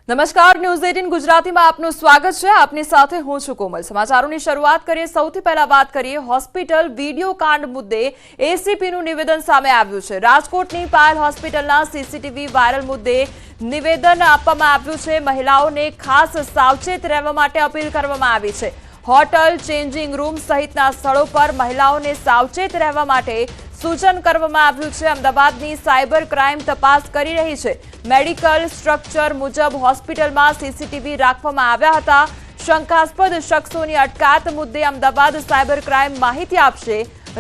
નમસ્કાર, ન્યૂઝ 18 ગુજરાતીમાં આપનું સ્વાગત છે। આપની સાથે હું છું કોમલ। સમાચારોની શરૂઆત કરીએ। સૌથી પહેલા વાત કરીએ હોસ્પિટલ વિડિયો કાંડ મુદ્દે એસીપીનું નિવેદન સામે આવ્યું છે। રાજકોટની પાયલ હોસ્પિટલના સીસીટીવી વાયરલ મુદ્દે નિવેદન આપવામાં આવ્યું છે। મહિલાઓને ખાસ સાવચેત રહેવા માટે અપીલ કરવામાં આવી છે। હોટલ, ચેન્જિંગ રૂમ સહિતના સ્થળો પર મહિલાઓને સાવચેત રહેવા માટે सूचन કરવામાં આવ્યું છે। અમદાવાદની સાયબર ક્રાઇમ તપાસ કરી રહી છે। મેડિકલ સ્ટ્રક્ચર મુજબ હોસ્પિટલમાં સીસીટીવી રાખવામાં આવ્યા હતા। શંકાસ્પદ શખ્સોની અટકાયત મુદ્દે અમદાવાદ સાયબર ક્રાઇમ માહિતી આપશે।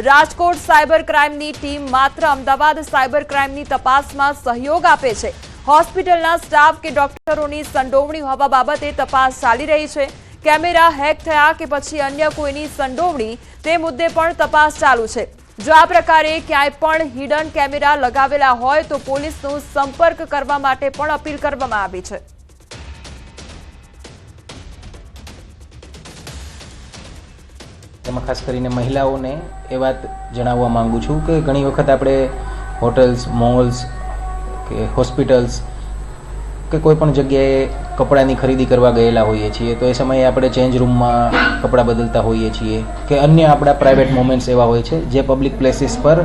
રાજકોટ સાયબર ક્રાઇમની ટીમ માત્ર અમદાવાદ સાયબર ક્રાઇમની તપાસમાં સહયોગ આપે છે। હોસ્પિટલના સ્ટાફ કે ડોક્ટરોની સંડોવણી હોવા બાબતે તપાસ ચાલી રહી છે। કેમેરા હેક થયા કે પછી અન્ય કોઈની સંડોવણી તે મુદ્દે પણ તપાસ ચાલુ છે। જો આ પ્રકારે ક્યાંય પણ હિડન કેમેરા લગાવેલા હોય તો પોલીસનો સંપર્ક કરવા માટે પણ અપીલ કરવામાં આવી છે। એમાં ખાસ કરીને મહિલાઓને એ વાત જણાવવા માંગુ છું કે ઘણી વખત આપણે હોટલ્સ, મોલ્સ કે હોસ્પિટલ્સ કે કોઈ પણ જગ્યાએ કપડાની ખરીદી કરવા ગયેલા હોઈએ છીએ તો એ સમયે આપણે ચેન્જ રૂમમાં કપડાં બદલતા હોઈએ છીએ કે અન્ય આપણા પ્રાઇવેટ મોમેન્ટ્સ એવા હોય છે જે પબ્લિક પ્લેસીસ પર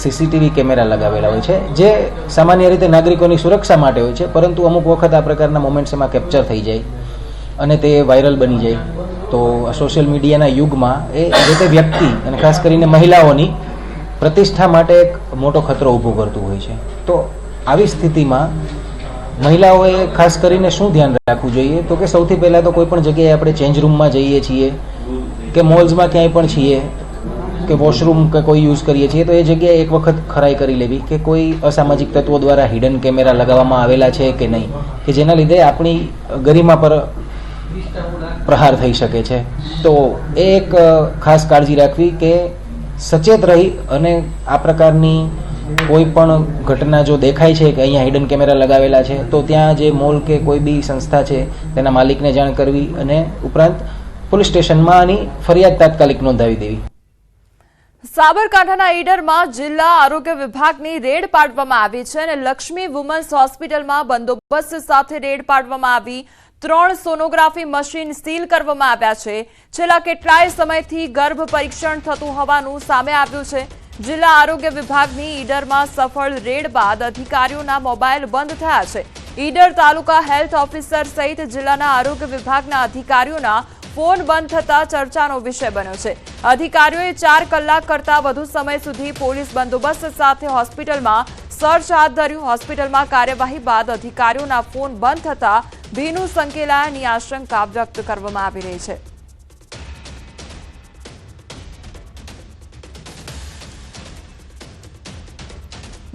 સીસીટીવી કેમેરા લગાવેલા હોય છે જે સામાન્ય રીતે નાગરિકોની સુરક્ષા માટે હોય છે, પરંતુ અમુક વખત આ પ્રકારના મોમેન્ટ્સ એમાં કેપ્ચર થઈ જાય અને તે વાયરલ બની જાય તો સોશિયલ મીડિયાના યુગમાં એ જે તે વ્યક્તિ અને ખાસ કરીને મહિલાઓની પ્રતિષ્ઠા માટે એક મોટો ખતરો ઊભો કરતું હોય છે। તો આવી સ્થિતિમાં મહિલાઓએ ખાસ કરીને શું ધ્યાન રાખવું જોઈએ તો કે સૌથી પહેલાં તો કોઈ પણ જગ્યાએ આપણે ચેન્જ રૂમમાં જઈએ છીએ કે મોલ્સમાં ક્યાંય પણ છીએ કે વોશરૂમ કે કોઈ યુઝ કરીએ છીએ તો એ જગ્યાએ એક વખત ખરાઈ કરી લેવી કે કોઈ અસામાજિક તત્વો દ્વારા હિડન કેમેરા લગાવવામાં આવેલા છે કે નહીં, કે જેના લીધે આપણી ગરિમા પર પ્રહાર થઈ શકે છે। તો એ એક ખાસ કાળજી રાખવી કે સચેત રહી અને આ પ્રકારની કોઈ પણ ઘટના જો દેખાય છે કે અહીંયા હિડન કેમેરા લગાવેલા છે તો ત્યાં જે મોલ કે કોઈ બી સંસ્થા છે તેના માલિકને જાણ કરવી અને ઉપરાંત પોલીસ સ્ટેશનમાં આની ફરિયાદ તાત્કાલિક નોંધાવી દેવી। સાબરકાંઠાના ઈડરમાં જિલ્લા આરોગ્ય વિભાગની રેડ પાડવામાં આવી છે અને લક્ષ્મી વુમન્સ હોસ્પિટલમાં બંદોબસ્ત સાથે રેડ પાડવામાં આવી। 3 સોનોગ્રાફી મશીન સીલ કરવામાં આવ્યા છે। છેલ્લા કેટલાય સમયથી ગર્ભ પરીક્ષણ થતું હોવાનું સામે આવ્યું છે। જિલ્લા આરોગ્ય વિભાગની ઈડરમાં સફળ રેડ બાદ અધિકારીઓના મોબાઈલ બંધ થયા છે। ઈડર તાલુકા હેલ્થ ઓફિસર સહિત જિલ્લાના આરોગ્ય વિભાગના અધિકારીઓના ફોન બંધ થતા ચર્ચાનો વિષય બન્યો છે। અધિકારીઓએ 4 કલાક કરતા વધુ સમય સુધી પોલીસ બંદોબસ્ત સાથે હોસ્પિટલમાં સર્ચ હાથ ધર્યું। હોસ્પિટલમાં કાર્યવાહી બાદ અધિકારીઓના ફોન બંધ થતા ભીનું સંકેલાયાની આશંકા વ્યક્ત કરવામાં આવી રહી છે।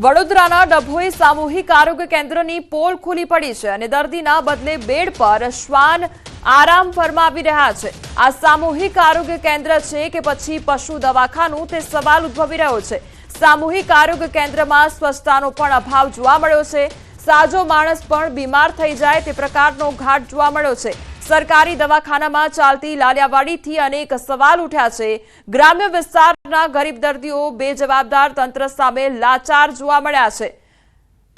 વડોદરાના ડભોઈ સામૂહિક આરોગ્ય કેન્દ્રની પોલ ખુલ્લી પડી છે અને દર્દીના બદલે બેડ પર શ્વાન આરામ ફરમાવી રહ્યા છે। આ સામૂહિક આરોગ્ય કેન્દ્ર છે કે પછી પશુ દવાખાનું તે સવાલ ઉદ્ભવી રહ્યો છે। સામૂહિક આરોગ્ય કેન્દ્રમાં સ્વચ્છતાનો પણ અભાવ જોવા મળ્યો છે। સાજો માણસ પણ બીમાર થઈ જાય તે પ્રકારનો ઘાટ જોવા મળ્યો છે। સરકારી દવાખાનામાં ચાલતી લાલિયાવાડીથી અનેક સવાલ ઉઠ્યા છે। ગ્રામ્ય વિસ્તારના ગરીબ દર્દીઓ બેજવાબદાર તંત્ર સામે લાચાર જોવા મળ્યા છે।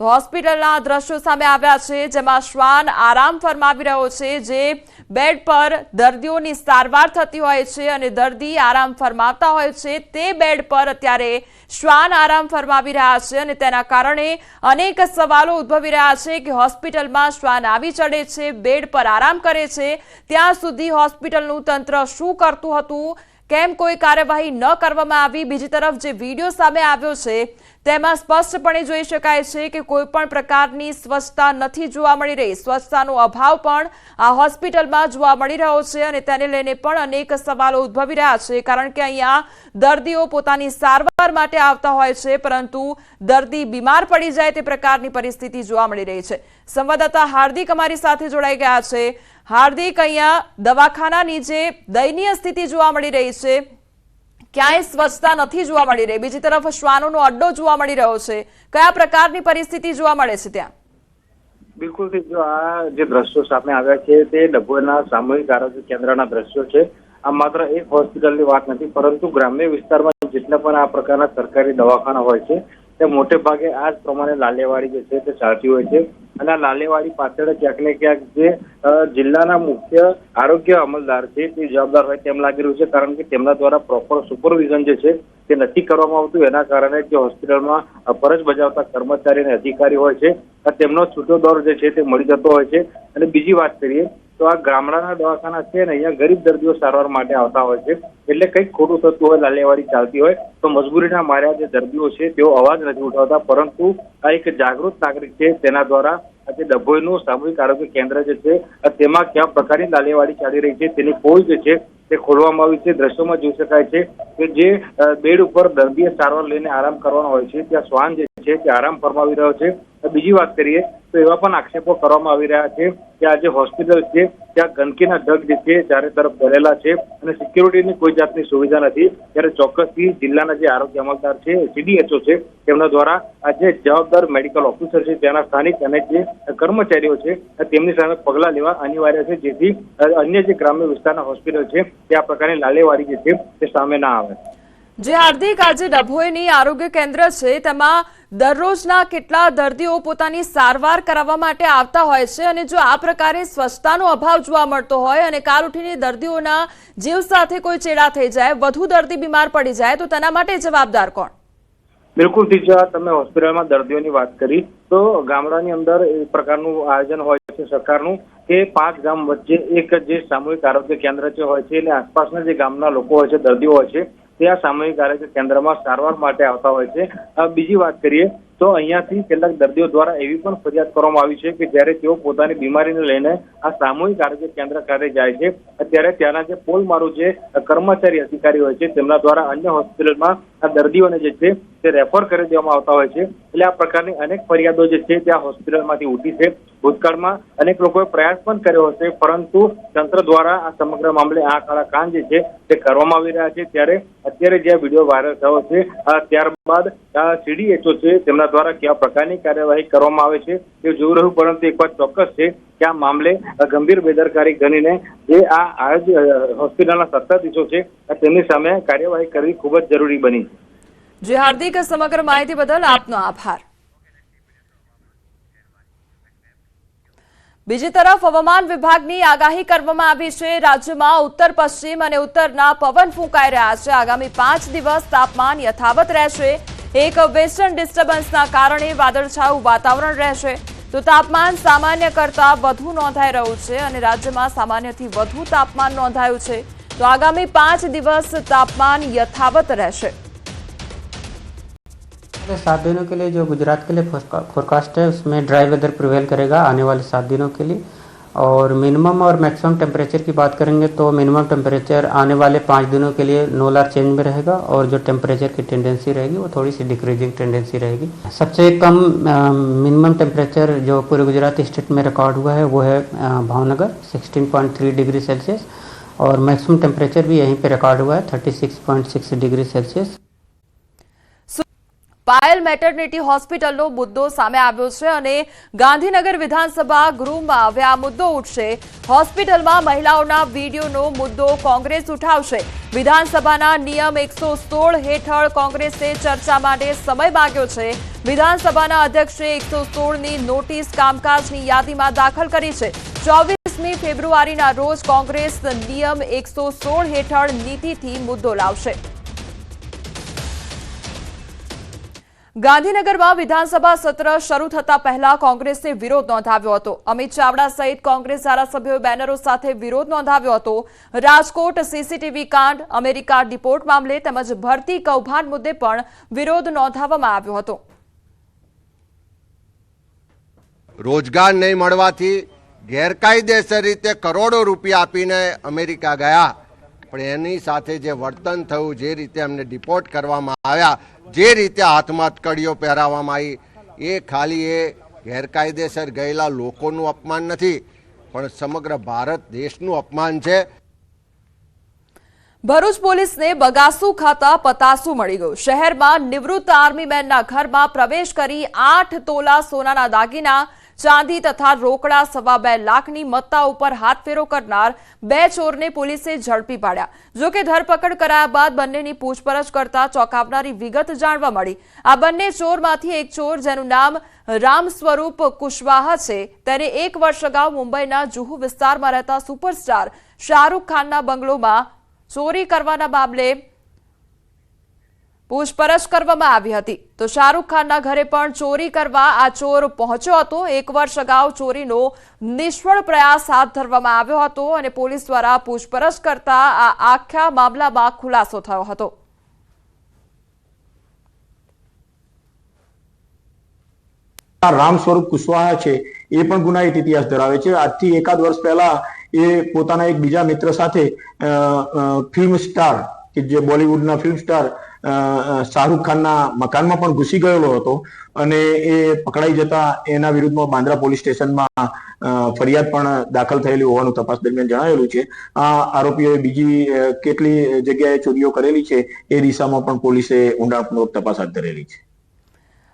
તો હોસ્પિટલના દ્રશ્યો સામે આવ્યા છે જેમાં શ્વાન આરામ ફરમાવી રહ્યો છે, જે બેડ પર દર્દીઓની સારવાર થતી હોય છે અને દર્દી આરામ ફરમાવતા હોય છે તે બેડ પર અત્યારે શ્વાન આરામ ફરમાવી રહ્યા છે અને તેના કારણે અનેક સવાલો ઉદ્ભવી રહ્યા છે કે હોસ્પિટલમાં શ્વાન આવી ચડે છે, બેડ પર આરામ કરે છે, ત્યાં સુધી હોસ્પિટલનું તંત્ર શું કરતું હતું, કેમ કોઈ કાર્યવાહી ન કરવામાં આવી। બીજી તરફ જે વિડીયો સામે આવ્યો છે તેમાં સ્પષ્ટપણે જોઈ શકાય છે કે કોઈ પણ પ્રકારની સ્વચ્છતા નથી જોવા મળી રહી। સ્વચ્છતાનો અભાવ પણ આ હોસ્પિટલમાં જોવા મળી રહ્યો છે અને તેને લઈને પણ અનેક સવાલો ઉદ્ભવી રહ્યા છે, કારણ કે અહીંયા દર્દીઓ પોતાની સારવાર માટે આવતા હોય છે પરંતુ દર્દી બીમાર પડી જાય તે પ્રકારની પરિસ્થિતિ જોવા મળી રહી છે। સંવાદદાતા હાર્દિક અમારી સાથે જોડાઈ ગયા છે। હાર્દિક, અહીંયા દવાખાનાની જે દયનીય સ્થિતિ જોવા મળી રહી છે, ક્યાંય સ્વચ્છતા નથી જોવા મળી રહી, બીજી તરફ શ્વાનોનો અડ્ડો જોવા મળી રહ્યો છે, કયા પ્રકારની પરિસ્થિતિ જોવા મળે છે ત્યાં? બિલકુલ, જો આ જે દ્રશ્યો સામે આવ્યા છે તે ડભોઈના સામૂહિક આરોગ્ય કેન્દ્રના દ્રશ્યો છે। આ માત્ર એક હોસ્પિટલની વાત નથી, પરંતુ ગ્રામ્ય વિસ્તારમાં જેટલા પણ આ પ્રકારના સરકારી દવાખાના હોય છે તે મોટે ભાગે આ જ પ્રમાણે લાલિયાવાડી જે છે તે ચાલતી હોય છે। અને આ લાલેવાડી પાછળ ક્યાંક ને ક્યાંક જે જિલ્લાના મુખ્ય આરોગ્ય અમલદાર છે તે જવાબદાર હોય તેમ લાગી રહ્યું છે, કારણ કે તેમના દ્વારા પ્રોપર સુપરવિઝન જે છે તે નથી કરવામાં આવતું. એના કારણે જે હોસ્પિટલમાં ફરજ બજાવતા કર્મચારી અને અધિકારી હોય છે તેમનો છૂટો દોર જે છે તે મળી જતો હોય છે. અને બીજી વાત કરીએ તો આ ગામડાના દવાખાના છે ને અહીંયા ગરીબ દર્દીઓ સારવાર માટે આવતા હોય છે, એટલે કંઈક ખોટું થતું હોય, લાલેવાડી ચાલતી હોય તો મજબૂરીના માર્યા જે દર્દીઓ છે તેઓ અવાજ નથી ઉઠાવતા. પરંતુ આ એક જાગૃત નાગરિક છે તેના દ્વારા આજે ડભોઈનું સામૂહિક આરોગ્ય કેન્દ્ર જે છે તેમાં કયા પ્રકારની લાલેવાડી ચાલી રહી છે તેની પોલ જે છે તે ખોલવામાં આવી છે. દ્રશ્યોમાં જોઈ શકાય છે કે જે બેડ ઉપર દર્દીએ સારવાર લઈને આરામ કરવાનો હોય છે ત્યાં શ્વાન જે છે તે આરામ ફરમાવી રહ્યો છે. બીજી વાત કરીએ તો એવા પણ આક્ષેપો કરવામાં આવી રહ્યા છે કે આ જે હોસ્પિટલ છે ત્યાં ગંદકીના ઢગ જે છે ચારે તરફ ભરેલા છે અને સિક્યુરિટીની કોઈ જાતની સુવિધા નથી. ત્યારે ચોક્કસથી જિલ્લાના જે આરોગ્ય અમલદાર છે, CDHO છે, તેમના દ્વારા આ જે જવાબદાર મેડિકલ ઓફિસર છે તેના સ્થાનિક અને જે કર્મચારીઓ છે તેમની સામે પગલાં લેવા અનિવાર્ય છે, જેથી અન્ય જે ગ્રામ્ય વિસ્તારના હોસ્પિટલ છે તે આ પ્રકારની લાલેવાડી જે છે તે સામે ના આવે. જે હાર્દિક, આજે ડભોઈની આરોગ્ય કેન્દ્ર છે તેમાં દરરોજના કેટલા દર્દીઓ પોતાની સારવાર કરાવવા માટે આવતા હોય છે, અને જો આ પ્રકારે સ્વચ્છતાનો અભાવ જોવા મળતો હોય અને કાલ ઉઠીને દર્દીઓના જીવ સાથે કોઈ ચેડા થઈ જાય, વધુ દર્દી બીમાર પડી જાય તો તેના માટે જવાબદાર કોણ? બિલકુલ તીજા, તમે હોસ્પિટલમાં દર્દીઓની વાત કરી તો ગામડાની અંદર એ પ્રકારનું આયોજન હોય છે સરકારનું કે 5 ગામ વચ્ચે એક જે સામૂહિક આરોગ્ય કેન્દ્ર છે હોય છે, એટલે આસપાસના જે ગામના લોકો હોય છે, દર્દીઓ હોય છે તે આ સામૂહિક આરોગ્ય કેન્દ્રમાં સારવાર માટે આવતા હોય છે. બીજી વાત કરીએ તો અહીંયાથી કેટલાક દર્દીઓ દ્વારા એવી પણ ફરિયાદ કરવામાં આવી છે કે જ્યારે તેઓ પોતાની બીમારીને લઈને આ સામૂહિક આરોગ્ય કેન્દ્ર ખાતે જાય છે ત્યારે ત્યાંના જે પોલમારું જે કર્મચારી અધિકારી હોય છે તેમના દ્વારા અન્ય હોસ્પિટલમાં આ દર્દીઓને જે છે તે રેફર કરી દેવામાં આવતા હોય છે. એટલે આ પ્રકારની અનેક ફરિયાદો જે છે ત્યાં હોસ્પિટલમાંથી ઉઠી છે. ભૂતકાળમાં અનેક લોકોએ પ્રયાસ પણ કર્યો હશે, પરંતુ તંત્ર દ્વારા આ સમગ્ર મામલે આંખ આડા કાન જે છે તે કરવામાં આવી રહ્યા છે. ત્યારે અત્યારે જે વિડીયો વાયરલ થયો છે ત્યારબાદ CDHO છે તેમના દ્વારા કયા પ્રકારની કાર્યવાહી કરવામાં આવે છે તે જોઈ રહ્યું. પરંતુ એક વાત ચોક્કસ છે કે આ મામલે ગંભીર બેદરકારી ગણીને જે આ હોસ્પિટલના સત્તાધીશો છે તેમની સામે કાર્યવાહી કરવી ખૂબ જ જરૂરી બની છે. જે હાર્દિક, સમગ્ર માહિતી બદલ આપનો આભાર. બીજી તરફ હવામાન વિભાગની આગાહી કરવામાં આવી છે. રાજ્યમાં ઉત્તર પશ્ચિમ અને ઉત્તરના પવન ફૂંકાઈ રહ્યા છે. આગામી 5 દિવસ તાપમાન યથાવત રહેશે. એક વેસ્ટર્ન ડિસ્ટર્બન્સના કારણે વાદળછાયું વાતાવરણ રહેશે, તો તાપમાન સામાન્ય કરતા વધુ નોંધાઈ રહ્યું છે અને રાજ્યમાં સામાન્યથી વધુ તાપમાન નોંધાયું છે. તો આગામી 5 દિવસ તાપમાન યથાવત રહેશે. 7 दिनों के लिए जो गुजरात के लिए फोरकास्ट है उसमें ड्राई वेदर प्रिवेल करेगा आने वाले 7 दिनों के लिए. और मिनिमम और मैक्सिमम टेम्परेचर की बात करेंगे तो मिनिमम टेम्परेचर आने वाले 5 दिनों के लिए नोलार चेंज में रहेगा और जो टेम्परेचर की टेंडेंसी रहेगी वो थोड़ी सी डिक्रीजिंग टेंडेंसी रहेगी. सबसे कम मिनिमम टेम्परेचर जो पूरे गुजरात स्टेट में रिकॉर्ड हुआ है वो है भावनगर 16.3 डिग्री सेल्सियस और मैक्सिमम टेम्परेचर भी यहीं पे रिकॉर्ड हुआ है 36.6 डिग्री सेल्सियस. પાયલ મેટર્નિટી હોસ્પિટલનો મુદ્દો સામે આવ્યો છે અને ગાંધીનગર વિધાનસભા ગૃહમાં હવે આ મુદ્દો ઉઠશે. હોસ્પિટલમાં મહિલાઓના વિડીયોનો મુદ્દો કોંગ્રેસ ઉઠાવશે. વિધાનસભાના નિયમ 116 હેઠળ કોંગ્રેસે ચર્ચા માટે સમય માંગ્યો છે. વિધાનસભાના અધ્યક્ષે 116ની નોટિસ કામકાજની યાદીમાં દાખલ કરી છે. 24મી ફેબ્રુઆરીના રોજ કોંગ્રેસ નિયમ 116 હેઠળ નીતિથી મુદ્દો લાવશે. ગાંધીનગરમાં વિધાનસભા સત્ર શરૂ થતા પહેલા કોંગ્રેસે વિરોધ નોંધાવ્યો હતો. અમિત ચાવડા સહિત કોંગ્રેસ ધારાસભ્યોએ બેનરો સાથે વિરોધ નોંધાવ્યો હતો. રાજકોટ CCTV કાંડ, અમેરિકા ડિપોર્ટ મામલે તેમજ ભરતી કૌભાંડ મુદ્દે પણ વિરોધ નોંધાવવામાં આવ્યો હતો. રોજગાર નહીં મળવાથી ગેરકાયદેસર રીતે કરોડો રૂપિયા આપીને અમેરિકા ગયા, પણ એની સાથે જે વર્તન થયું, જે રીતે અમને ડિપોર્ટ કરવામાં આવ્યા, જે રીતે હાથમાં કડીઓ પહેરાવવામાં આવી, એ ખાલી એ ગેરકાયદેસર ગયેલા લોકોનું અપમાન નથી પણ સમગ્ર ભારત દેશનું અપમાન છે. ભરૂચ પોલીસને બગાસુ ખાતા પતાસું મળી ગયું. શહેરમાં નિવૃત્ત આર્મી મેનના ઘરમાં પ્રવેશ કરી 8 તોલા સોનાના દાગીના, ચાંદી તથા રોકડા 2.25 લાખની મત્તા ઉપર હાથફેરો કરનાર 2 ચોરને પોલીસે ઝડપી પાડ્યા. જોકે ધરપકડ કરાયા બાદ બંનેની પૂછપરછ કરતા ચોંકાવનારી વિગત જાણવા મળી. આ બંને ચોરમાંથી એક ચોર, જેનું નામ રામ સ્વરૂપ કુશવાહા છે તેને 1 વર્ષ અગાઉ મુંબઈના જુહુ વિસ્તારમાં રહેતા સુપરસ્ટાર શાહરૂખ ખાનના બંગલોમાં ચોરી કરવાના મામલે પૂછપરછ કરવામાં આવી હતી તો શાહરૂખ ખાનના ઘરે પણ ચોરી કરવા આ ચોર પહોંચ્યો હતો। 1 વર્ષ અગાઉ ચોરીનો નિષ્ફળ પ્રયાસ હાથ ધરવામાં આવ્યો હતો અને પોલીસ દ્વારા પૂછપરછ કરતા આ આખા મામલામાં ખુલાસો થયો હતો। રામ સ્વરૂપ કુશવાહા છે એ પણ ગુનાહિત ઇતિહાસ ધરાવે છે। આજથી એકાદ વર્ષ પહેલા એ પોતાના એક બીજા મિત્ર સાથે ફિલ્મ સ્ટાર કે જે બોલિવૂડના ફિલ્મ સ્ટાર શાહરૂખ ખાનના મકાનમાં પણ ઘૂસી ગયેલો હતો અને એ પકડાઈ જતા એના વિરુદ્ધમાં બાંદ્રા પોલીસ સ્ટેશનમાં ફરિયાદ પણ દાખલ થયેલી હોવાનું તપાસ દરમિયાન જણાવેલું છે। આ આરોપીઓએ બીજી કેટલી જગ્યાએ ચોરીઓ કરેલી છે એ દિશામાં પણ પોલીસે ઊંડાણપૂર્વક તપાસ હાથ ધરેલી છે।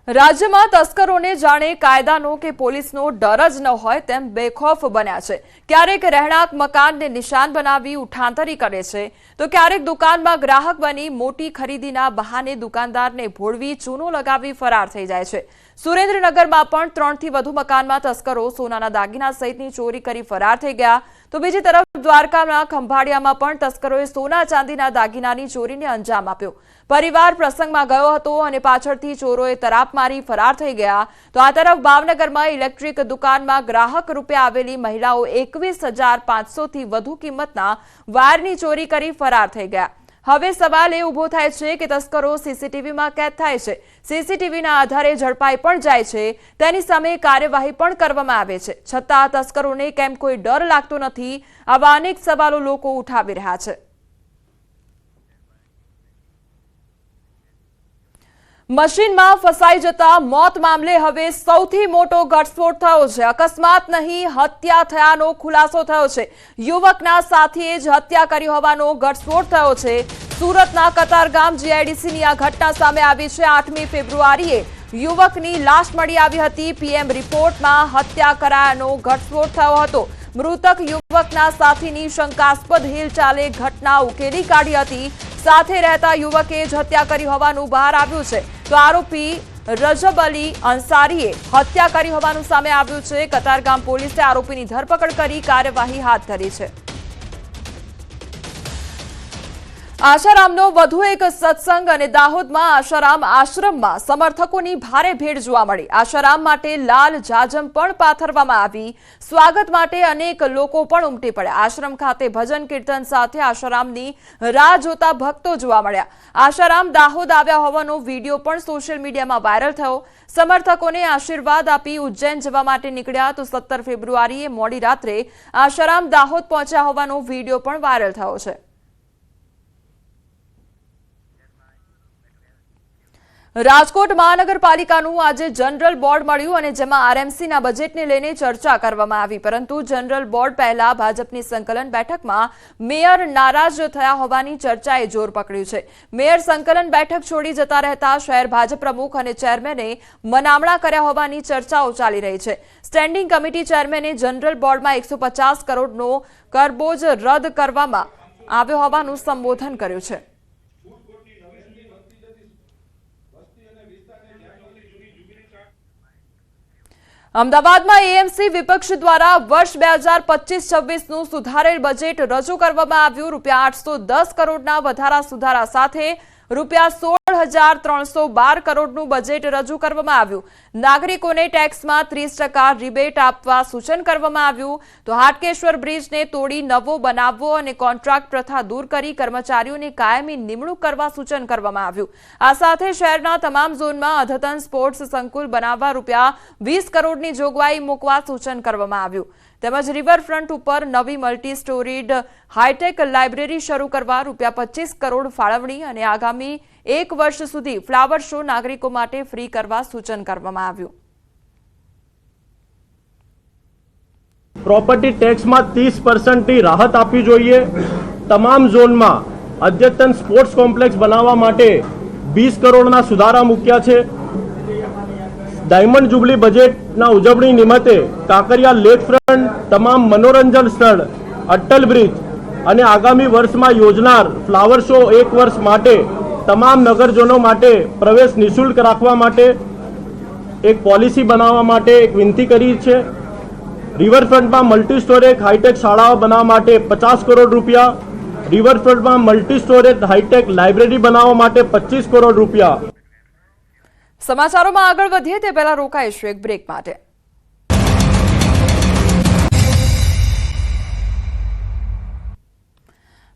રાજ્યમાં તસ્કરોને જાણે કાયદાનો કે પોલીસનો ડર જ ન હોય તેમ બેખોફ બન્યા છે। ક્યારેક રહેણાંક મકાનને નિશાન બનાવી ઉઠાંતરી કરે છે તો ક્યારેક દુકાનમાં ગ્રાહક બની મોટી ખરીદીના બહાને દુકાનદારને ભોળવી ચૂનો લગાવી ફરાર થઈ જાય છે। સુરેન્દ્રનગરમાં પણ 3થી વધુ મકાનમાં તસ્કરો સોનાના દાગીના સહિતની ચોરી કરી ફરાર થઈ ગયા તો બીજી તરફ દ્વારકાના ખંભાળિયામાં પણ તસ્કરોએ સોના ચાંદીના દાગીનાની ચોરીને અંજામ આપ્યો। પરિવાર પ્રસંગમાં ગયો હતો અને પાછળથી ચોરોએ તરાપ મારી ફરાર થઈ ગયા તો આ તરફ ભાવનગરમાં ઇલેક્ટ્રિક દુકાનમાં ગ્રાહક રૂપે આવેલી મહિલાઓ 21,500 થી વધુ કિંમતના વાયરની ચોરી કરી ફરાર થઈ ગયા। હવે સવાલ એ ઉભો થાય છે કે તસ્કરો સીસીટીવીમાં કેદ થાય છે, સીસીટીવીના આધારે ઝડપાઈ પણ જાય છે, તેની સામે કાર્યવાહી પણ કરવામાં આવે છે, છતાં તસ્કરોને કેમ કોઈ ડર લાગતો નથી? આવા અનેક સવાલો લોકો ઉઠાવી રહ્યા છે। મશીનમાં ફસાઈ જતા મોત મામલે હવે સૌથી મોટો ઘટસ્ફોટ થયો છે। અકસ્માત નહીં, હત્યા થયાનો ખુલાસો થયો છે। યુવકના સાથીએ જ હત્યા કરી હોવાનો ઘટસ્ફોટ થયો છે। સુરતના કતારગામ જીઆઈડીસીની આ ઘટના સામે આવી છે। 8મી ફેબ્રુઆરીએ યુવકની લાશ મળી આવી હતી। પીએમ રિપોર્ટમાં હત્યા કરાયાનો ઘટસ્ફોટ થયો હતો। મૃતક યુવકના સાથીની શંકાસ્પદ હિલચાલે ઘટના ઉકેલી કાઢી હતી। સાથે રહેતા યુવકે જ હત્યા કરી હોવાનું બહાર આવ્યું છે તો આરોપી રજબ અલી અંસારીએ હત્યા કરી હોવાનું સામે આવ્યું છે। કતારગામ પોલીસે આરોપીની ધરપકડ કરી કાર્યવાહી હાથ ધરી છે। આશારામનો વધુ એક સત્સંગ અને દાહોદમાં આશારામ આશ્રમમાં સમર્થકોની ભારે ભીડ જોવા મળી। આશારામ માટે લાલ જાજમ પણ પાથરવામાં આવી। સ્વાગત માટે અનેક લોકો પણ ઉમટી પડ્યા। આશ્રમ ખાતે ભજન કીર્તન સાથે આશારામની રાહ જોતા ભક્તો જોવા મળ્યા। આશારામ દાહોદ આવ્યા હોવાનો વિડીયો પણ સોશિયલ મીડિયામાં વાયરલ થયો। સમર્થકોને આશીર્વાદ આપી ઉજ્જૈન જવા માટે નીકળ્યા તો 17 ફેબ્રુઆરીએ મોડી રાત્રે આશારામ દાહોદ પહોંચ્યા હોવાનો વિડીયો પણ વાયરલ થયો છે। રાજકોટ મહાનગરપાલિકાનું આજે જનરલ બોર્ડ મળ્યું અને જેમાં આરએમસીના બજેટને લઈને ચર્ચા કરવામાં આવી, પરંતુ જનરલ બોર્ડ પહેલા ભાજપની સંકલન બેઠકમાં મેયર નારાજ થયા હોવાની ચર્ચાએ જોર પકડ્યું છે। મેયર સંકલન બેઠક છોડી જતા રહેતા શહેર ભાજપ પ્રમુખ અને ચેરમેને મનામણા કર્યા હોવાની ચર્ચાઓ ચાલી રહી છે। સ્ટેન્ડિંગ કમિટી ચેરમેને જનરલ બોર્ડમાં 150 કરોડનો કરબોજ રદ કરવામાં આવ્યો હોવાનું સંબોધન કર્યું છે। અમદાવાદમાં એએમસી વિપક્ષ દ્વારા વર્ષ 2025-26નું સુધારેલ બજેટ રજૂ કરવામાં આવ્યું। ₹810 કરોડના વધારા સુધારા સાથે ₹16,312 કરોડનું બજેટ રજૂ કરવામાં આવ્યું। નાગરિકોને ટેક્સમાં 30% રિબેટ આપવા સૂચન કરવામાં આવ્યું તો હાટકેશ્વર બ્રિજને તોડી નવો બનાવવો અને કોન્ટ્રાક્ટ પ્રથા દૂર કરી કર્મચારીઓની કાયમી નિમણૂક કરવા સૂચન કરવામાં આવ્યું। આ સાથે શહેરના તમામ ઝોનમાં અદ્યતન સ્પોર્ટ્સ સંકુલ બનાવવા ₹20 કરોડની જોગવાઈ મૂકવા સૂચન કરવામાં આવ્યું તેમજ રિવરફ્રન્ટ ઉપર નવી મલ્ટી સ્ટોરીડ હાઈટેક લાઇબ્રેરી શરૂ કરવા ₹25 કરોડ ફાળવણી અને આગામી 1 વર્ષ સુધી ફ્લાવર શો નાગરિકો માટે ફ્રી કરવા સૂચન કરવામાં આવ્યું। પ્રોપર્ટી ટેક્સમાં 30% રાહત આપવી જોઈએ। તમામ ઝોનમાં અદ્યતન સ્પોર્ટ્સ કોમ્પ્લેક્સ બનાવવા માટે 20 કરોડના સુધારા મૂક્યા છે। ડાયમંડ જુબલી બજેટના ઉજવણી નિમિત્તે કાંકરિયા લેક ફ્રન્ટ, તમામ મનોરંજન સ્થળ, અટલ બ્રિજ અને આગામી વર્ષમાં યોજનાર ફ્લાવર શો 1 વર્ષ માટે તમામ નગરજનો માટે પ્રવેશ નિઃશુલ્ક રાખવા માટે એક પોલિસી બનાવવા માટે એક વિનંતી કરી છે। રિવરફ્રન્ટમાં મલ્ટી સ્ટોરેજ હાઈટેક શાળાઓ બનાવવા માટે 50 કરોડ રૂપિયા, રિવરફ્રન્ટમાં મલ્ટી સ્ટોરેજ હાઈટેક લાઇબ્રેરી બનાવવા માટે 25 કરોડ રૂપિયા। સમાચારોમાં આગળ વધીએ તે પહેલા રોકાઈશું એક બ્રેક માટે।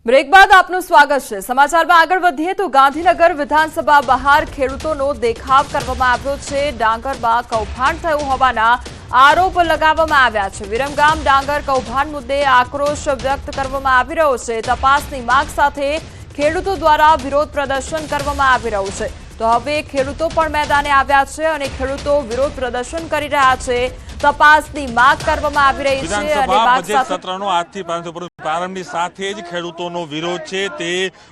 બ્રેક બાદ આપનું સ્વાગત છે। સમાચારમાં આગળ વધીએ તો ગાંધીનગર વિધાનસભા બહાર ખેડૂતોનો દેખાવ કરવામાં આવ્યો છે। ડાંગરમાં કૌભાંડ થયું હોવાના આરોપ લગાવવામાં આવ્યા છે। વિરમગામ ડાંગર કૌભાંડ મુદ્દે આક્રોશ વ્યક્ત કરવામાં આવી રહ્યો છે। તપાસની માંગ સાથે ખેડૂતો દ્વારા વિરોધ પ્રદર્શન કરવામાં આવી રહ્યું છે। તો હવે ખેડૂતો પણ મેદાને આવ્યા છે અને ખેડૂતો વિરોધ પ્રદર્શન કરી રહ્યા છે। તપાસની માંગ કરવામાં આવી રહી છે અને બજેટ સત્રનો આજથી પ્રારંભની સાથે જ ખેડૂતોનો વિરોધ છે તે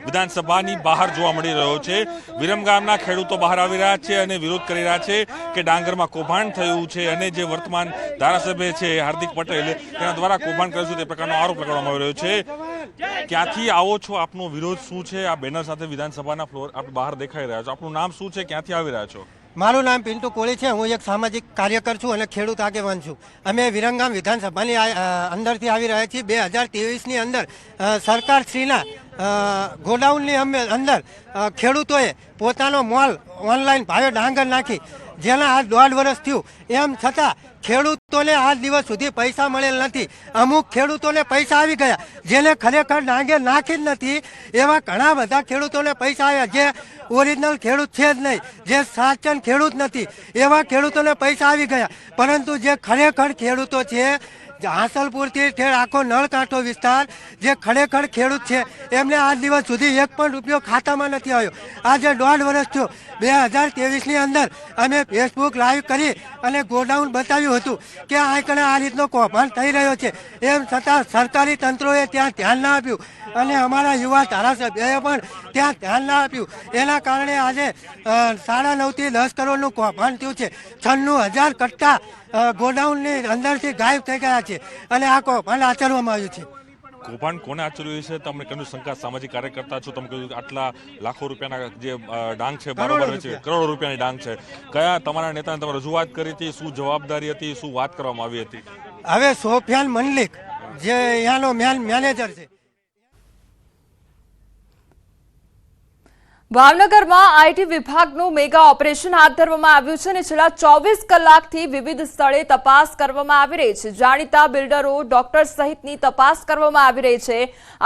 વિધાનસભાની બહાર જોવા મળી રહ્યો છે। વિરમગામના ખેડૂતો બહાર આવી રહ્યા છે અને વિરોધ કરી રહ્યા છે કે ડાંગરમાં કૌભાંડ થયું છે અને જે વર્તમાન ધારાસભ્ય છે હાર્દિક પટેલ તેના દ્વારા કૌભાંડ કર્યું છે તે પ્રકારનો આરોપ લગાવવામાં આવી રહ્યો છે। ક્યાંથી આવો છો, આપનો વિરોધ શું છે? આ બેનર સાથે વિધાનસભાના ફ્લોર આપ બહાર દેખાઈ રહ્યા છો, આપનું નામ શું છે, ક્યાંથી આવી રહ્યા છો? મારું નામ પિન્ટુ કોળી છે। હું એક સામાજિક કાર્યકર છું અને ખેડૂત આગેવાન છું। અમે વિરમગામ વિધાનસભાની અંદરથી આવી રહ્યા છીએ। 2023ની અંદર સરકારશ્રીના ગોડાઉનની અંદર ખેડૂતોએ પોતાનો મોલ ઓનલાઈન ભાવે ડાંગર નાખી, જેના આ 1.5 વર્ષ થયું, એમ છતાં ખેડૂતોને આજ દિવસ સુધી પૈસા મળેલ નથી। અમુક ખેડૂતોને પૈસા આવી ગયા, જેને ખરેખર ડાંગર નાખી જ નથી એવા ઘણા બધા ખેડૂતોને પૈસા આવ્યા, જે ઓરિજિનલ ખેડૂત છે જ નહીં, જે સાચન ખેડૂત નથી એવા ખેડૂતોને પૈસા આવી ગયા। પરંતુ જે ખરેખર ખેડૂતો છે, હાંસલપુરથી ઠેર આખો નળકાંઠો વિસ્તાર જે ખરેખર ખેડૂત છે, એમને આજ દિવસ સુધી 1 પણ રૂપિયો ખાતામાં નથી આવ્યો। આજે 1.5 વર્ષ થયો। 2023ની અંદર અમે ફેસબુક લાઈવ કરી અને ગોડાઉન બતાવ્યું હતું કે આ રીતનો કૌભાંડ થઈ રહ્યો છે, એમ છતાં સરકારી તંત્રોએ ત્યાં ધ્યાન ના આપ્યું અને અમારા યુવા ધારાસભ્યોએ પણ ત્યાં ધ્યાન ના આપ્યું। એના કારણે આજે 9.5 થી 10 કરોડનું કૌભાંડ થયું છે। 96,000 કટ્ટા ગોડાઉનની અંદરથી ગાયબ થઈ ગયા છે અને આ કૌભાંડ આચરવામાં આવ્યું છે। કૌભાંડ કોને આચર્યું છે? તમને કહ્યું શંકા, સામાજિક કાર્યકર્તા છો, તમે કહ્યું આટલા લાખો રૂપિયાના જે ડાંગ છે, બરાબર છે, કરોડો રૂપિયાની ડાંગ છે, કયા તમારા નેતાને તમે રજૂઆત કરી હતી? શું જવાબદારી હતી? શું વાત કરવામાં આવી હતી? હવે સોફિયાન મલિક જે અહીંયાનો મેનેજર છે, ભાવનગરમાં આઈટી વિભાગનું મેગા ઓપરેશન હાથ ધરવામાં આવ્યું છે અને છેલ્લા 24 કલાકથી વિવિધ સ્થળે તપાસ કરવામાં આવી રહી છે। જાણીતા બિલ્ડરો, ડોક્ટર સહિતની તપાસ કરવામાં આવી રહી છે।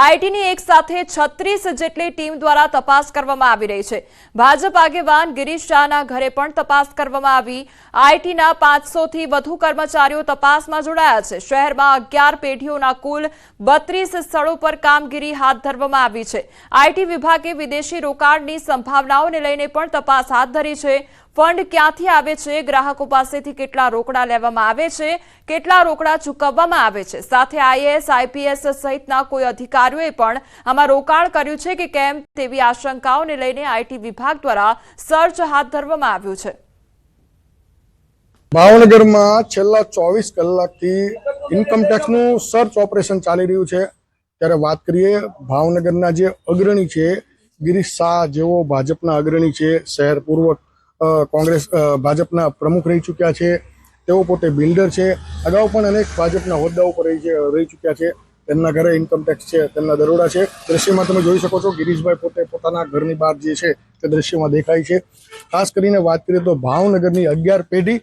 આઈટીની એક સાથે 36 જેટલી ટીમ દ્વારા તપાસ કરવામાં આવી રહી છે। ભાજપ આગેવાન ગિરીશ શાહના ઘરે પણ તપાસ કરવામાં આવી। આઈટીના 500થી વધુ કર્મચારીઓ તપાસમાં જોડાયા છે। શહેરમાં 11 પેઢીઓના કુલ 32 સ્થળો પર કામગીરી હાથ ધરવામાં આવી છે। આઈટી વિભાગે વિદેશી રોકાણની સંભાવનાઓને લઈને પણ તપાસ હાથ ધરી છે। ફંડ ક્યાંથી આવે છે, ગ્રાહકો પાસેથી કેટલા રોકડા લેવામાં આવે છે, કેટલા રોકડા ચૂકવવામાં આવે છે, સાથે આઈએએસ, આઈપીએસ સહિતના કોઈ અધિકારીઓએ પણ આમાં રોકાણ કર્યું છે કે કેમ તેવી આશંકાઓને લઈને આઈટી વિભાગ દ્વારા સર્ચ હાથ ધરવામાં આવ્યું છે। ભાવનગરમાં છેલ્લા 24 કલાકથી ઇન્કમટેક્સનું સર્ચ ઓપરેશન ચાલી રહ્યું છે। ત્યારે વાત કરીએ ભાવનગરના જે અગ્રણી છે, ગિરીશ શાહ જેઓ ભાજપના અગ્રણી છે, શહેર પૂર્વ કોંગ્રેસ ભાજપના પ્રમુખ રહી ચૂક્યા છે, તેઓ પોતે બિલ્ડર છે, અગાઉ પણ અનેક ભાજપના હોદ્દાઓ પર રહી ચૂક્યા છે। તેમના ઘરે ઇન્કમટેક્સ છે, તેમના દરોડા છે। દ્રશ્યમાં તમે જોઈ શકો છો, ગિરીશભાઈ પોતે પોતાના ઘરની બહાર જે છે તે દ્રશ્યમાં દેખાય છે। ખાસ કરીને વાત કરીએ તો ભાવનગરની 11 પેઢી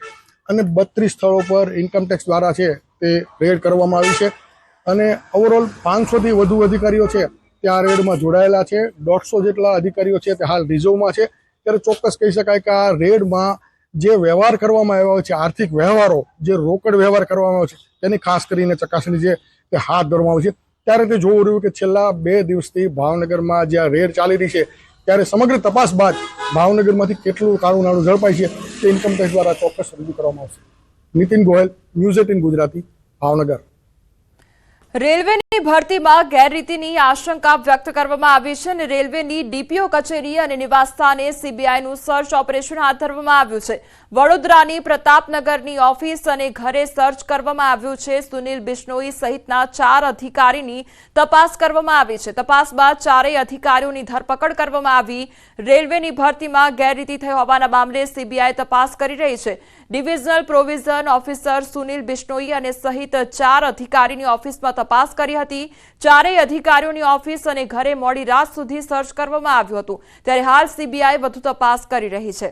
અને 32 સ્થળો પર ઇન્કમટેક્સ દ્વારા છે તે રેડ કરવામાં આવી છે અને ઓવરઓલ 500થી વધુ અધિકારીઓ છે ત્યાં રેડમાં જોડાયેલા છે। 150 જેટલા અધિકારીઓ છે તે હાલ રિઝર્વમાં છે। ત્યારે ચોક્કસ કહી શકાય કે આ રેડમાં જે વ્યવહાર કરવામાં આવ્યો છે, આર્થિક વ્યવહારો, જે રોકડ વ્યવહાર કરવામાં આવ્યો છે, તેની ખાસ કરીને ચકાસણી છે તે હાથ ધરવામાં આવી છે। ત્યારે તે જોવું રહ્યું કે છેલ્લા 2 દિવસથી ભાવનગરમાં જે આ રેડ ચાલી રહી છે, ત્યારે સમગ્ર તપાસ બાદ ભાવનગરમાંથી કેટલું કાળું નાણું ઝડપાય છે તે ઇન્કમટેક્સ દ્વારા ચોક્કસ રજૂ કરવામાં આવશે। નીતિન ગોયલ, ન્યૂઝ 18 ગુજરાતી, ભાવનગર। રેલવેની ભરતીમાં ગેરરીતિની આશંકા વ્યક્ત કરવામાં આવી છે અને રેલવેની ડીપીઓ કચેરી અને નિવાસસ્થાને સીબીઆઈનું સર્ચ ઓપરેશન હાથ ધરવામાં આવ્યું છે. વડોદરાની પ્રતાપનગરની ઓફિસ અને ઘરે સર્ચ કરવામાં આવ્યું છે. સુનિલ બિશ્નોઈ સહિતના 4 અધિકારીની તપાસ કરવામાં આવી છે. તપાસ બાદ 4 અધિકારીઓની ધરપકડ કરવામાં આવી. રેલવેની ભરતીમાં ગેરરીતિ થઈ હોવાના મામલે સીબીઆઈ તપાસ કરી રહી છે. Divisional provision officer Sunil Bishnoi અને સહિત 4 અધિકારીની ઓફિસમાં તપાસ કરી હતી. 4 અધિકારીઓની ઓફિસ અને ઘરે મોડી રાત સુધી સર્ચ કરવામાં આવ્યું હતું. ત્યારે હાલ સીબીઆઈ વધુ તપાસ કરી રહી છે.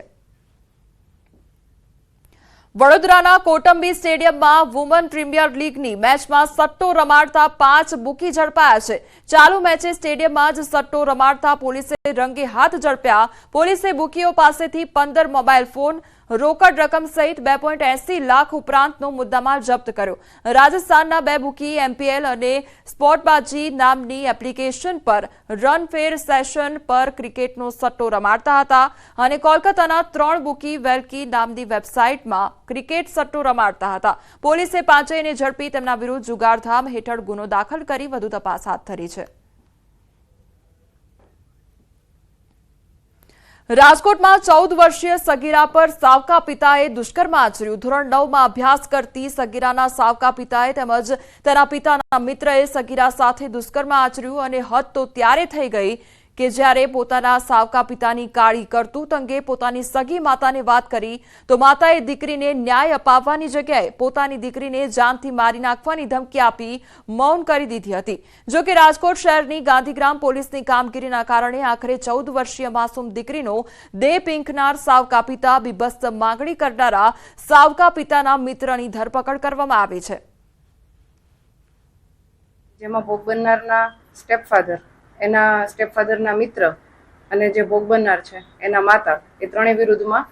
વડોદરાના કોટંબી સ્ટેડિયમમાં વુમન પ્રીમિયર લીગની મેચમાં સટ્ટો રમાડતા 5 બુકી ઝડપાયા છે. ચાલુ મેચે સ્ટેડિયમમાં જ સટ્ટો રમાડતા પોલીસે રંગે હાથ ઝડપ્યા. પોલીસે બુકીઓ પાસેથી 15 મોબાઈલ ફોન, રોકડ રકમ સહિત 2.80 લાખ ઉપરાંતનો મુદ્દામાલ જપ્ત કર્યો. રાજસ્થાનના 2 બુકી એમપીએલ અને સ્પોર્ટબાજી નામની એપ્લિકેશન પર રન ફેર સેશન પર ક્રિકેટનો સટ્ટો રમાડતા હતા અને કોલકાતાના 3 બુકી વેલકી નામની વેબસાઇટમાં ક્રિકેટ સટ્ટો રમાડતા હતા. પોલીસે 5ને ઝડપી તેમના વિરુદ્ધ જુગારધામ હેઠળ ગુનો દાખલ કરી વધુ તપાસ હાથ ધરી છે. રાજકોટમાં 14 વર્ષીય સગીરા પર સાવકા પિતાએ દુષ્કર્મ આચર્યું. ધોરણ 9માં અભ્યાસ કરતી સગીરાના સાવકા પિતાએ તેમજ તેના પિતાના મિત્રએ સગીરા સાથે દુષ્કર્મ આચર્યું અને હદ તો ત્યારે થઈ ગઈ કે જ્યારે પોતાના સાવકા પિતાની કાળી કરતૂત અંગે પોતાની સગી માતાને વાત કરી તો માતાએ દીકરીને ન્યાય અપાવવાની જગ્યાએ પોતાની દીકરીને જાનથી મારી નાખવાની ધમકી આપી મૌન કરી દીધી હતી. જો કે રાજકોટ શહેરની ગાંધીગ્રામ પોલીસની કામગીરીના કારણે આખરે 14 વર્ષીય માસૂમ દીકરીનો દેહ પીંખનાર સાવકા પિતા બીભત્સ માંગણી કરનારા સાવકા પિતાના મિત્રની ધરપકડ કરવામાં આવી છે. જેમાં ભોગ બનનારના સ્ટેપફાધર, એના સ્ટેપફાધરના મિત્ર અને જે ભોગ બનનાર છે એના માતા, એ ત્રણેય વિરુદ્ધમાં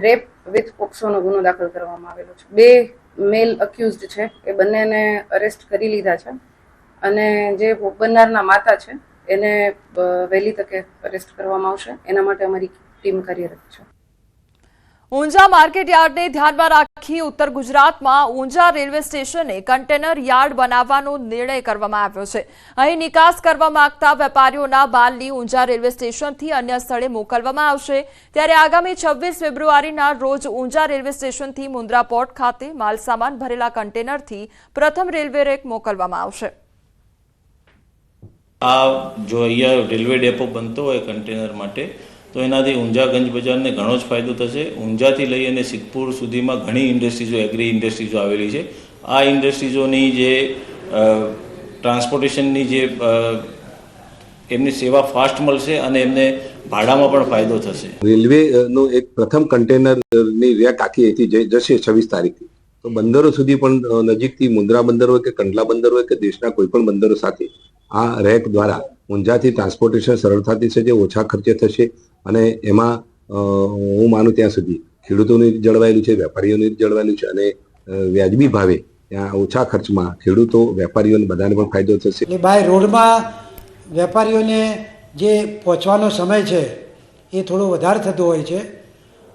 રેપ વિથ પોક્સોનો ગુનો દાખલ કરવામાં આવેલો છે. 2 મેલ અક્યુઝડ છે, એ બંનેને અરેસ્ટ કરી લીધા છે અને જે ભોગ બનનારના માતા છે એને વહેલી તકે અરેસ્ટ કરવામાં આવશે. એના માટે અમારી ટીમ કાર્યરત છે. ઊંઝા માર્કેટ યાર્ડને ધ્યાનમાં રાખી ઉત્તર ગુજરાતમાં ઊંઝા રેલવે સ્ટેશને કન્ટેનર યાર્ડ બનાવવાનો નિર્ણય કરવામાં આવ્યો છે. અહીં નિકાસ કરવા માંગતા વેપારીઓના માલની ઊંઝા રેલવે સ્ટેશનથી અન્ય સ્થળે મોકલવામાં આવશે. ત્યારે આગામી 26 ફેબ્રુઆરીના રોજ ઊંઝા રેલવે સ્ટેશનથી મુન્દ્રા પોર્ટ ખાતે માલસામાન ભરેલા કન્ટેનરથી પ્રથમ રેલવે રેક મોકલવામાં આવશે. આ જો અહીંયા રેલવે ડેપો બનતો હોય કન્ટેનર માટે તો એનાથી ઊંઝા ગંજ બજારને ઘણો જ ફાયદો થશે. ઊંઝાથી લઈ અને સિદ્ધપુર સુધીમાં ઘણી ઇન્ડસ્ટ્રીઝો, એગ્રી ઇન્ડસ્ટ્રીઝો આવેલી છે. આ ઇન્ડસ્ટ્રીઝોની જે ટ્રાન્સપોર્ટેશનની જે એમની સેવા ફાસ્ટ મળશે અને એમને ભાડામાં પણ ફાયદો થશે. રેલવેનો એક પ્રથમ કન્ટેનરની રેક આખી અહીંથી જશે 26 તારીખથી. તો બંદરો સુધી પણ નજીકથી મુન્દ્રા બંદર હોય કે કંડલા બંદર હોય કે દેશના કોઈ પણ બંદરો સાથે આ રેક દ્વારા ઊંઝાથી ટ્રાન્સપોર્ટેશન સરળતાથી થશે, ઓછા ખર્ચે થશે અને એમાં હું માનું ત્યાં સુધી ખેડૂતોને જળવાયેલું છે, વેપારીઓને જળવાયેલું છે અને વ્યાજબી ભાવે ત્યાં ઓછા ખર્ચમાં ખેડૂતો, વેપારીઓને બધાને પણ ફાયદો થશે. એટલે બાય રોડમાં વેપારીઓને જે પહોંચવાનો સમય છે એ થોડો વધારે થતો હોય છે.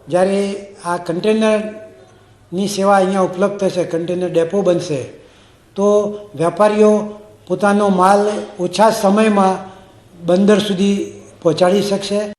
જ્યારે આ કન્ટેનરની સેવા અહીંયા ઉપલબ્ધ થશે, કન્ટેનર ડેપો બનશે, તો વેપારીઓ પોતાનો માલ ઓછા સમયમાં બંદર સુધી પહોંચાડી શકશે.